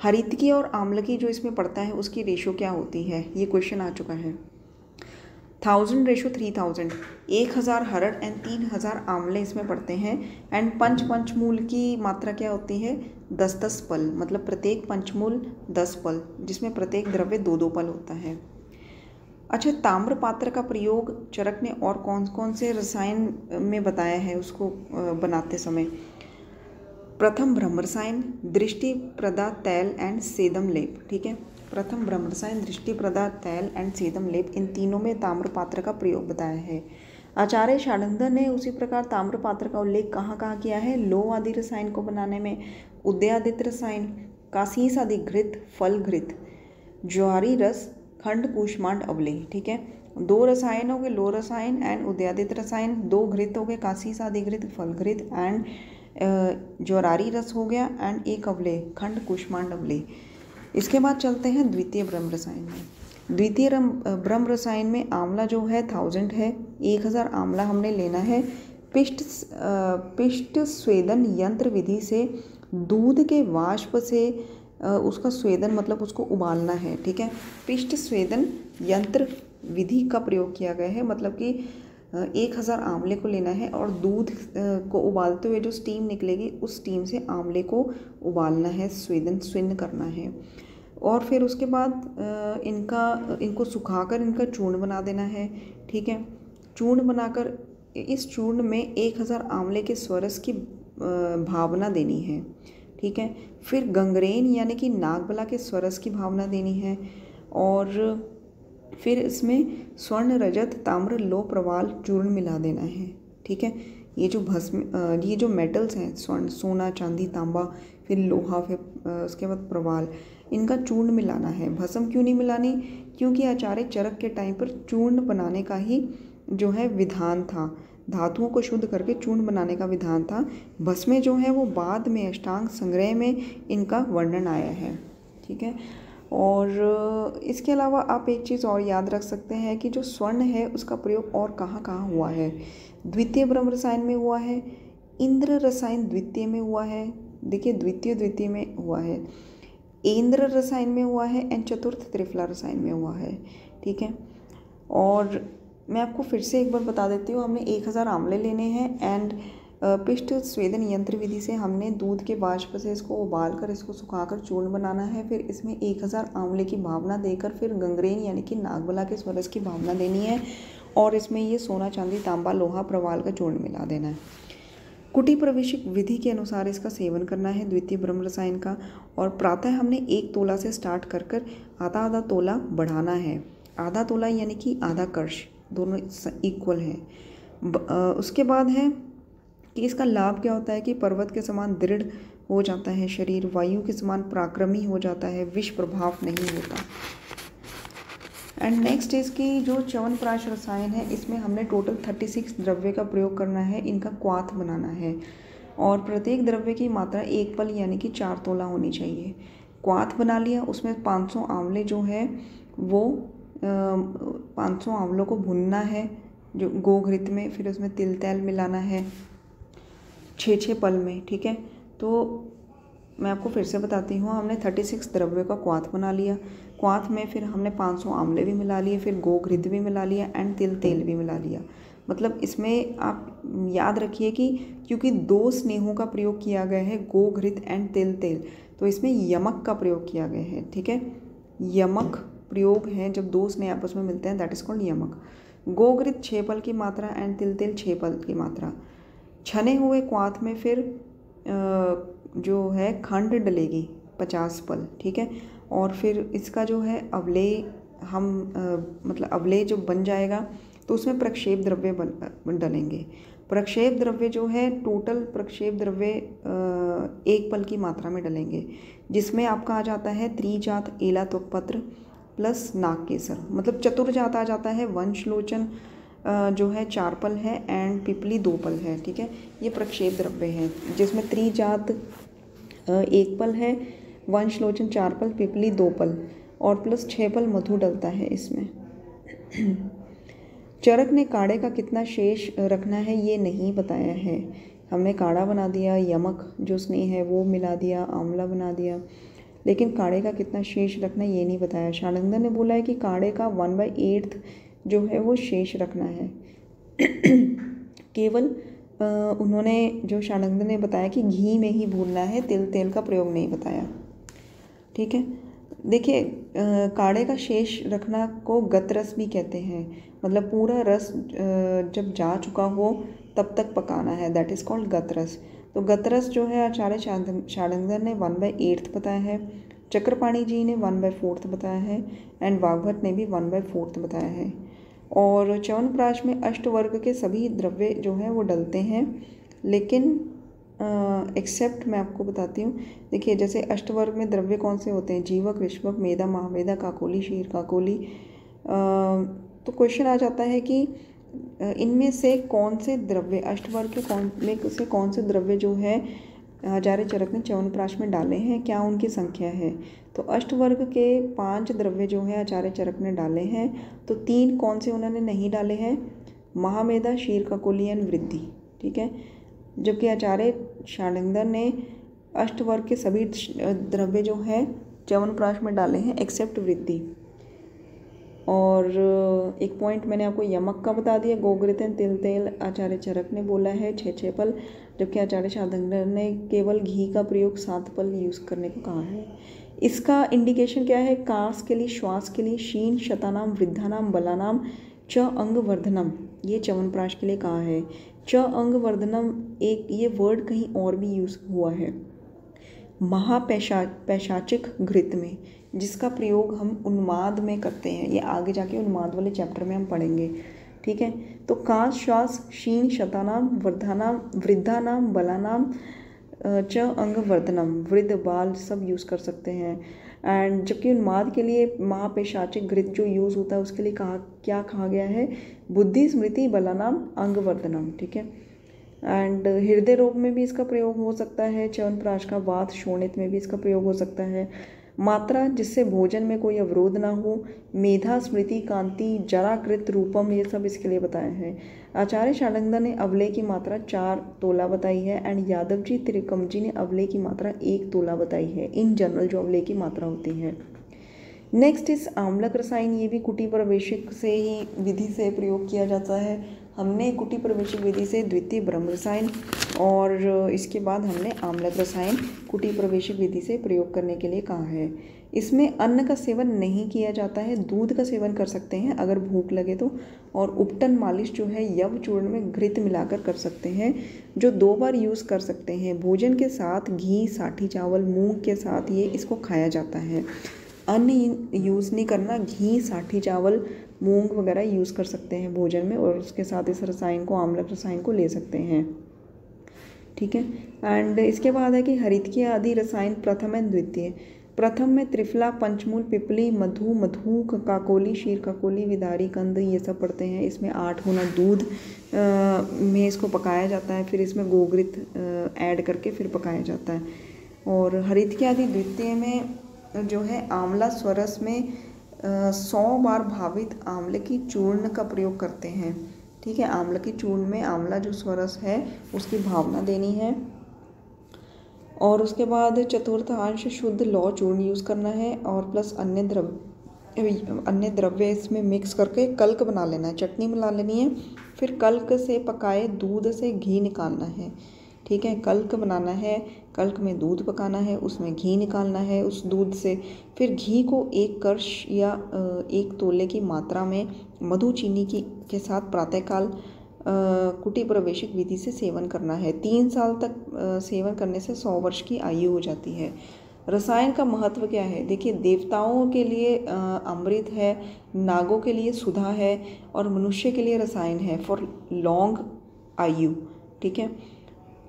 हरितिकी और आम्लकी जो इसमें पड़ता है उसकी रेशो क्या होती है? ये क्वेश्चन आ चुका है। 1000 रेशो 3000, 1000 हरड़ एंड 3000 आंवले इसमें पड़ते हैं। एंड पंचमूल की मात्रा क्या होती है? 10-10 पल, मतलब प्रत्येक पंचमूल 10 पल, जिसमें प्रत्येक द्रव्य 2-2 पल होता है। अच्छा, ताम्र पात्र का प्रयोग चरक ने और कौन कौन से रसायन में बताया है उसको बनाते समय? प्रथम ब्रह्म रसायन, दृष्टि प्रदा तैल एंड सेदम लेप। ठीक है। प्रथम ब्रह्म रसायन, दृष्टि प्रदा तैल एंड सेदम लेप, इन तीनों में ताम्र पात्र का प्रयोग बताया है। आचार्य शालंदर ने उसी प्रकार ताम्र पात्र का उल्लेख कहाँ कहाँ किया है? लौह आदि रसायन को बनाने में, उदयादित रसायन, कासीस आदि घृत, फल घृत, ज्वारी रस, खंड कूष्मांड अवले। ठीक है। 2 रसायन हो गए लो रसायन एंड उदयादित रसायन, 2 घृत हो गए काशीस आदि घृत फलघृत एंड ज्वरारी रस हो गया एंड 1 अवलेय खंड कुष्मांड अवलेय। इसके बाद चलते हैं द्वितीय ब्रह्म रसायन में। द्वितीय ब्रह्म रसायन में आंवला जो है 1000 है, 1000 आंवला हमने लेना है। पिष्ट स्वेदन यंत्र विधि से दूध के वाष्प से उसका स्वेदन मतलब उसको उबालना है, ठीक है। पिष्ट स्वेदन यंत्र विधि का प्रयोग किया गया है, मतलब कि 1000 आंवले को लेना है और दूध को उबालते हुए जो स्टीम निकलेगी उस स्टीम से आंवले को उबालना है, स्वेदन करना है। और फिर उसके बाद इनको सुखाकर इनका चूर्ण बना देना है, ठीक है। चूर्ण बनाकर इस चूर्ण में 1000 आंवले के स्वरस की भावना देनी है, ठीक है। फिर गंगरेन यानी कि नागबला के स्वरस की भावना देनी है और फिर इसमें स्वर्ण रजत ताम्र लो प्रवाल चूर्ण मिला देना है, ठीक है। ये जो मेटल्स हैं स्वर्ण सोना चांदी तांबा फिर लोहा फिर उसके बाद प्रवाल, इनका चूर्ण मिलाना है। भस्म क्यों नहीं मिलानी? क्योंकि आचार्य चरक के टाइम पर चूर्ण बनाने का ही जो है विधान था, धातुओं को शुद्ध करके चूर्ण बनाने का विधान था। भस्में जो है वो बाद में अष्टांग संग्रह में इनका वर्णन आया है, ठीक है। और इसके अलावा आप एक चीज़ और याद रख सकते हैं कि जो स्वर्ण है उसका प्रयोग और कहाँ कहाँ हुआ है। द्वितीय ब्रह्म रसायन में हुआ है, इंद्र रसायन द्वितीय में हुआ है, देखिए द्वितीय में हुआ है, इंद्र रसायन में हुआ है एंड चतुर्थ त्रिफला रसायन में हुआ है, ठीक है। और मैं आपको फिर से एक बार बता देती हूँ, हमने 1000 आंवले लेने हैं एंड पिष्ट स्वेदन यंत्र विधि से हमने दूध के वाष्प से इसको उबाल कर इसको सुखाकर चूर्ण बनाना है। फिर इसमें 1000 आंवले की भावना देकर फिर गंगरेन यानी कि नागबला के स्वरस की भावना देनी है और इसमें ये सोना चांदी तांबा लोहा प्रवाल का चूर्ण मिला देना है। कुटी प्रवेशिक विधि के अनुसार इसका सेवन करना है द्वितीय ब्रह्म रसायन का। और प्रातः हमने 1 तोला से स्टार्ट कर आधा तोला बढ़ाना है। आधा तोला यानी कि आधा कर्श, दोनों इक्वल हैं। उसके बाद है कि इसका लाभ क्या होता है कि पर्वत के समान दृढ़ हो जाता है शरीर, वायु के समान पराक्रमी हो जाता है, विष प्रभाव नहीं होता। एंड नेक्स्ट इसकी जो च्यवनप्राश रसायन है, इसमें हमने टोटल 36 द्रव्य का प्रयोग करना है, इनका क्वाथ बनाना है और प्रत्येक द्रव्य की मात्रा 1 पल यानी कि 4 तोला होनी चाहिए। क्वाथ बना लिया, उसमें 500 आंवले जो है वो 500 आंवलों को भुनना है जो गोघृत में, फिर उसमें तिल तेल मिलाना है 6 पल में, ठीक है। तो मैं आपको फिर से बताती हूँ, हमने 36 द्रव्यों का क्वाथ बना लिया, क्वाथ में फिर हमने 500 आंवले भी मिला लिए, फिर गोघृत भी मिला लिया एंड तिल तेल भी मिला लिया। मतलब इसमें आप याद रखिए कि क्योंकि 2 स्नेहों का प्रयोग किया गया है, गोघृत एंड तिल तेल, तो इसमें यमक का प्रयोग किया गया है, ठीक है। यमक प्रयोग है जब 2 स्नेह आपस में मिलते हैं, दैट इज कॉल्ड यमक। गोघृत 6 पल की मात्रा एंड तिल तेल 6 पल की मात्रा। छने हुए क्वाथ में फिर जो है खंड डलेगी 50 पल, ठीक है। और फिर इसका जो है अवलेय हम मतलब अवलेय जो बन जाएगा तो उसमें प्रक्षेप द्रव्य डलेंगे। प्रक्षेप द्रव्य जो है टोटल प्रक्षेप द्रव्य 1 पल की मात्रा में डलेंगे, जिसमें आपका आ जाता है त्रिजात एला त्वकपत्र प्लस नागकेसर, मतलब चतुर्जात आ जाता है। वंशलोचन जो है 4 पल है एंड पिपली 2 पल है, ठीक है। ये प्रक्षेप द्रव्य है जिसमें त्रिजात 1 पल है, वंशलोचन 4 पल, पिपली 2 पल और प्लस 6 पल मधु डलता है इसमें। चरक ने काढ़े का कितना शेष रखना है ये नहीं बताया है। हमने काढ़ा बना दिया, यमक जो स्नेह है वो मिला दिया, आंवला बना दिया, लेकिन काढ़े का कितना शेष रखना ये नहीं बताया। शानंदन ने बोला है कि काढ़े का 1/8 जो है वो शेष रखना है। केवल उन्होंने जो शानंदन ने बताया कि घी में ही भूनना है, तिल तेल का प्रयोग नहीं बताया, ठीक है। देखिए काढ़े का शेष रखना को गतरस भी कहते हैं, मतलब पूरा रस जब जा चुका हो तब तक पकाना है, दैट इज़ कॉल्ड गतरस। तो गतरस जो है आचार्य शानंदन ने 1/8 बताया है, चक्रपाणी जी ने 1/4 बताया है एंड वाग्भट ने भी 1/4 बताया है। और च्यवनप्राश में अष्टवर्ग के सभी द्रव्य जो है वो डलते हैं, लेकिन एक्सेप्ट मैं आपको बताती हूँ। देखिए जैसे अष्टवर्ग में द्रव्य कौन से होते हैं, जीवक, ऋष्वक, मेदा, महामेदा, काकोली, क्षीर काकोली, तो क्वेश्चन आ जाता है कि इनमें से कौन से द्रव्य, अष्टवर्ग के कौन से द्रव्य जो है हजारे चरक ने च्यवनप्राश में डाले हैं, क्या उनकी संख्या है। तो अष्टवर्ग के 5 द्रव्य जो है आचार्य चरक ने डाले हैं, तो 3 कौन से उन्होंने नहीं डाले हैं, महामेधा, क्षीरककोली एंड वृद्धि। ठीक है, जबकि आचार्य शार्ंगधर ने अष्टवर्ग के सभी द्रव्य जो है च्यवनप्राश में डाले हैं एक्सेप्ट वृद्धि। और एक पॉइंट मैंने आपको यमक का बता दिया, गोघृत तिल तेल आचार्य चरक ने बोला है 6 पल, जबकि आचार्य शार्ंगधर ने केवल घी का प्रयोग 7 पल यूज़ करने को कहा है। इसका इंडिकेशन क्या है, कास के लिए, श्वास के लिए, शीन, शतानाम, वृद्धानाम, बलानाम, च अंगवर्धनम, ये च्यवनप्राश के लिए कहा है। च अंगवर्धनम एक ये वर्ड कहीं और भी यूज़ हुआ है महापैशाचिक घृत में, जिसका प्रयोग हम उन्माद में करते हैं, ये आगे जाके उन्माद वाले चैप्टर में हम पढ़ेंगे। ठीक है, तो काश, श्वास, शीन, शतानाम, वृद्धानाम, बलानाम, च अंगवर्धनम, वृद्ध, बाल सब यूज़ कर सकते हैं। एंड जबकि उन्माद के लिए महापैशाचिक घृत जो यूज़ होता है उसके लिए क्या कहा गया है, बुद्धि, स्मृति, बलानाम, अंगवर्धनम। ठीक है, एंड हृदय रोग में भी इसका प्रयोग हो सकता है, च्यवनप्राश का, वात, शोणित में भी इसका प्रयोग हो सकता है। मात्रा, जिससे भोजन में कोई अवरोध ना हो, मेधा, स्मृति, कांति, जराकृत, रूपम, ये सब इसके लिए बताया है। आचार्य शार्ंगधर ने अवले की मात्रा 4 तोला बताई है एंड यादव जी त्रिकम जी ने अवले की मात्रा 1 तोला बताई है, इन जनरल जो अवले की मात्रा होती है। नेक्स्ट इस आम्लक रसायन, ये भी कुटी प्रवेशिक से ही विधि से प्रयोग किया जाता है। हमने कुटी प्रवेशिक विधि से द्वितीय ब्रह्म रसायन और इसके बाद हमने आम्लक रसायन कुटी प्रवेशिक विधि से प्रयोग करने के लिए कहा है। इसमें अन्न का सेवन नहीं किया जाता है, दूध का सेवन कर सकते हैं अगर भूख लगे तो, और उपटन मालिश जो है यव चूर्ण में घृत मिलाकर कर सकते हैं, जो 2 बार यूज़ कर सकते हैं। भोजन के साथ घी, साठी चावल, मूंग के साथ ये इसको खाया जाता है। अन्न यूज़ नहीं करना, घी, साठी चावल, मूंग वगैरह यूज़ कर सकते हैं भोजन में, और उसके साथ इस रसायन को, आम्लक रसायन को ले सकते हैं। ठीक है, एंड इसके बाद है कि हरितकीय आदि रसायन प्रथम एंड द्वितीय। प्रथम में त्रिफला, पंचमूल, पिपली, मधु, काकोली, क्षीर काकोली, विदारी, कंद, ये सब पढ़ते हैं। इसमें 8 गुना दूध में इसको पकाया जाता है, फिर इसमें गोघृत ऐड करके फिर पकाया जाता है। और हरितकीय आदि द्वितीय में जो है आंवला स्वरस में 100 बार भावित आंवले की चूर्ण का प्रयोग करते हैं। ठीक है, आंवला की चूर्ण में आंवला जो स्वरस है उसकी भावना देनी है। और उसके बाद चतुर्थांश शुद्ध लौ चूर्ण यूज़ करना है, और प्लस अन्य द्रव्य इसमें मिक्स करके कल्क बना लेना है, चटनी बना लेनी है। फिर कल्क से पकाए दूध से घी निकालना है। ठीक है, कल्क बनाना है, कल्क में दूध पकाना है, उसमें घी निकालना है उस दूध से। फिर घी को 1 कर्श या 1 तोले की मात्रा में मधु, चीनी के साथ प्रातःकाल कुटी प्रवेशिक विधि से सेवन करना है। 3 साल तक सेवन करने से 100 वर्ष की आयु हो जाती है। रसायन का महत्व क्या है, देखिए, देवताओं के लिए अमृत है, नागों के लिए सुधा है, और मनुष्य के लिए रसायन है फॉर लॉन्ग आयु। ठीक है,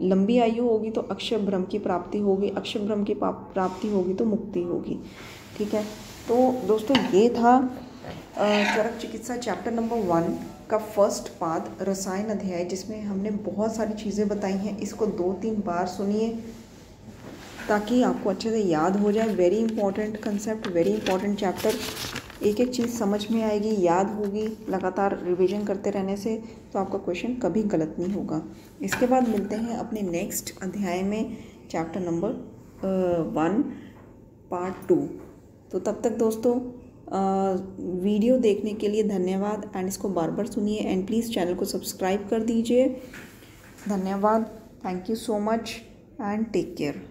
लंबी आयु होगी तो अक्षय ब्रह्म की प्राप्ति होगी, अक्षय ब्रह्म की प्राप्ति होगी तो मुक्ति होगी। ठीक है, तो दोस्तों ये था चरक चिकित्सा चैप्टर नंबर 1 का फर्स्ट पाद, रसायन अध्याय, जिसमें हमने बहुत सारी चीज़ें बताई हैं। इसको 2-3 बार सुनिए ताकि आपको अच्छे से याद हो जाए। Very important concept, very important chapter, एक एक चीज़ समझ में आएगी, याद होगी, लगातार रिवीजन करते रहने से तो आपका क्वेश्चन कभी गलत नहीं होगा। इसके बाद मिलते हैं अपने नेक्स्ट अध्याय में, चैप्टर नंबर 1 पार्ट 2। तो तब तक दोस्तों वीडियो देखने के लिए धन्यवाद, एंड इसको बार बार सुनिए, एंड प्लीज़ चैनल को सब्सक्राइब कर दीजिए। धन्यवाद, thank you so much and take care.